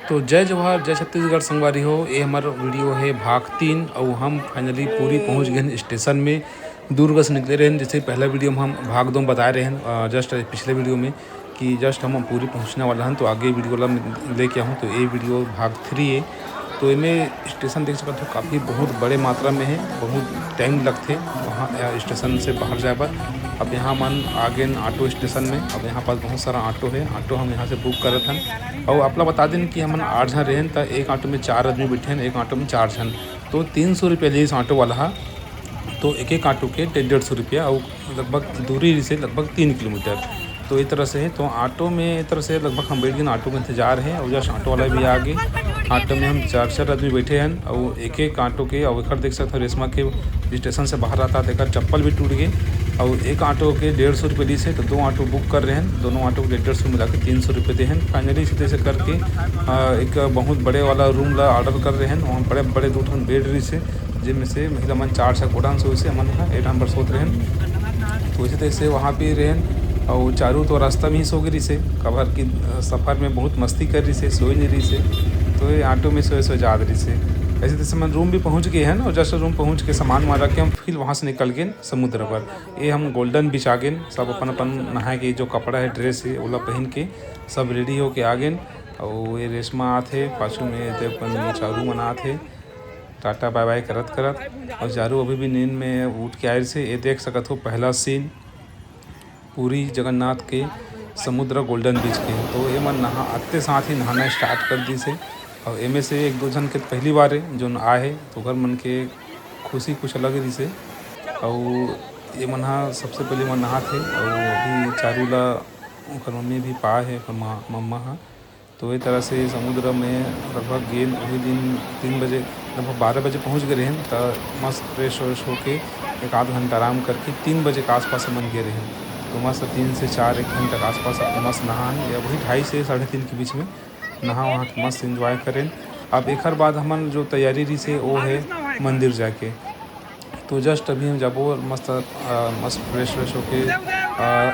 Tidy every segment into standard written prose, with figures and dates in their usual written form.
तो जय जवाहर जय छत्तीसगढ़ संगवारी हो। ये हमारा वीडियो है भाग 3 और हम फाइनली पूरी पहुंच गए स्टेशन में। दुर्ग से निकले रहे जैसे पहला वीडियो में हम भाग 2 बताए रहे हैं जस्ट पिछले वीडियो में कि जस्ट हम पूरी पहुंचने वाला हैं। तो आगे वीडियो ला लेके आऊँ तो ये वीडियो भाग 3 है। तो इनमें स्टेशन देख सकते हो काफ़ी बहुत बड़े मात्रा में है, बहुत टाइम लगते वहाँ स्टेशन से बाहर जाए पर। अब यहाँ मन आ गए ऑटो स्टेशन में। अब यहाँ पास बहुत सारा ऑटो है, ऑटो हम यहाँ से बुक करत हन। और आप लोग बता दें कि हम 8 जन रहें तो एक ऑटो में 4 आदमी बैठे हैं, एक ऑटो में 4 जन। तो 300 रुपये लिए इस ऑटो वाला है। तो एक ऑटो के 150 रुपया और लगभग दूरी से लगभग 3 किलोमीटर। तो इस तरह से है। तो ऑटो में इस तरह से लगभग हम बैठ गए, ऑटो का इंतजार है और जस्ट ऑटो वाला भी आ गए। ऑटो में हम 4 आदमी बैठे हैं और एक ऑटो के और एक देख सकते हो रेशमा के स्टेशन से बाहर आता है, एक चप्पल भी टूट गए। और एक ऑटो के 150 रुपये दी से। तो 2 ऑटो बुक कर रहे हैं, दोनों ऑटो को 150 मिला के 300 रुपये दे हैं। फाइनली इसी तरह से करके एक बहुत बड़े वाला रूम ला ऑर्डर कर रहे हैं। वहाँ बड़े बड़े 2 बेड रही से जिनमें से महिला मन 4 कोडान से वैसे मन 8 नंबर सोच रहे हैं। तो इसी तरह से वहाँ पे रहें और चारों तो रास्ता में ही सो गई से कबर की सफ़र में बहुत मस्ती कर रही से, सोई नहीं रही से। तो ये ऑटो में सो जा रही से। ऐसे तैसे हम रूम भी पहुंच गए हैं और जस्ट रूम पहुंच के सामान वहाँ रख के हम फिर वहाँ से निकल गए समुद्र पर। ये हम गोल्डन बीच आ गए, सब अपन अपन नहाए के जो कपड़ा है ड्रेस है ओला पहन के सब रेडी होके आ गए। और ये रेशमा आते पाछू में अपन चारू मना थे टाटा बाय बाय करत करत। और चारू अभी भी नींद में उठ के आए से। ये देख सकत हो पहला सीन पूरी जगन्नाथ के समुद्र गोल्डन बीच के। तो ये मन नहा आते साथ ही नहाना स्टार्ट कर दी से। और एमे से 1-2 जन के पहली बार है जो आए है तो घर मन के खुशी कुछ अलग रही से। और ये मन सबसे पहले मन नहा थे और अभी चारू ला मम्मी भी पा है मम्मा हाँ। तो ये तरह से समुद्र में लगभग गेल वही दिन 3 बजे लगभग 12 बजे पहुँच गए हैं। तो मस्त फ्रेश व्रेश होके एक आध घंटा आराम करके 3 बजे के आसपास मन गए रहे। तो मस्त 3 से 4 एक घंटे के आसपास मस्त नहान या वही 2:30 से 3:30 के बीच में नहा वहाँ मस्त एंजॉय करें। अब एक बाद हमन जो तैयारी रही से वो है मंदिर जाके। तो जस्ट अभी हम जाबो मस्त फ्रेश होके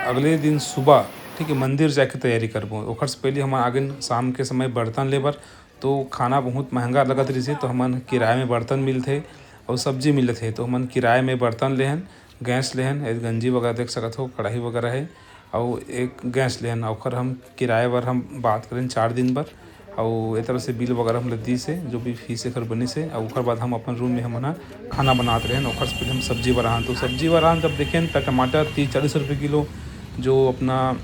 अगले दिन सुबह ठीक है मंदिर जाके तैयारी करबो। ओकर से पहले हम आगे शाम के समय बर्तन लेबर। तो खाना बहुत महंगा लगत रही से तो हमन किराए में बर्तन मिलते और सब्जी मिलते। तो हमन किराए में बर्तन लेहन, गैस लेहन, एक गंजी वगैरह देख सकते हो कढ़ाई वगैरह है और एक गैस लेहन। और हम किराए पर हम बात करें 4 दिन पर। और एक तरह से बिल वगैरह हम दी से जो भी फीस एकर बनी से। और बाद हम अपन रूम में हम खाना बनाते रहे। और से पहले हम सब्जी बनान। तो सब्जी बनान जब देखें तो टमाटर 30-40 रुपये किलो, जो अपना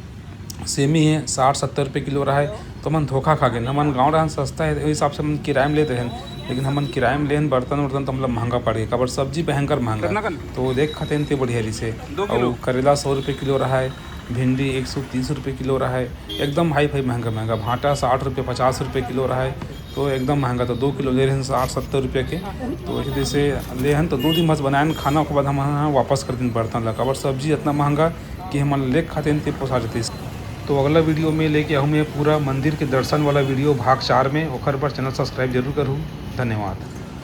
सेमी है 60-70 रुपये किलो रहा है। तो हम धोखा खा गए। हमन गाँव रहन सस्ता है, हिसाब से हम किराए में लेते हैं। लेकिन हमन किराए में लेन बर्तन वर्तन तो मतलब महंगा पड़ गया। कबर सब्जी भयंकर महंगा। तो देख खाते हैं बढ़िया रही से। और करेला 100 रुपये किलो रहा है, भिंडी 130 रुपये किलो रहा है, एकदम हाई फाई महंगा। भांटा 60 रुपये 50 रुपये किलो रहा है, तो एकदम महंगा। तो 2 किलो ले रहे हैं 60-70 रुपये के। तो इसी तरह से ले हैं। तो 2 दिन मस्त बनाए खाना के बाद हम वापस कर दिन बर्तन लगा। और सब्जी इतना महंगा कि हम ले खाते हैं पोसा जाते। तो अगला वीडियो में लेके आऊँ मैं पूरा मंदिर के दर्शन वाला वीडियो भाग 4 में। ओकर पर चैनल सब्सक्राइब जरूर करूँ। धन्यवाद।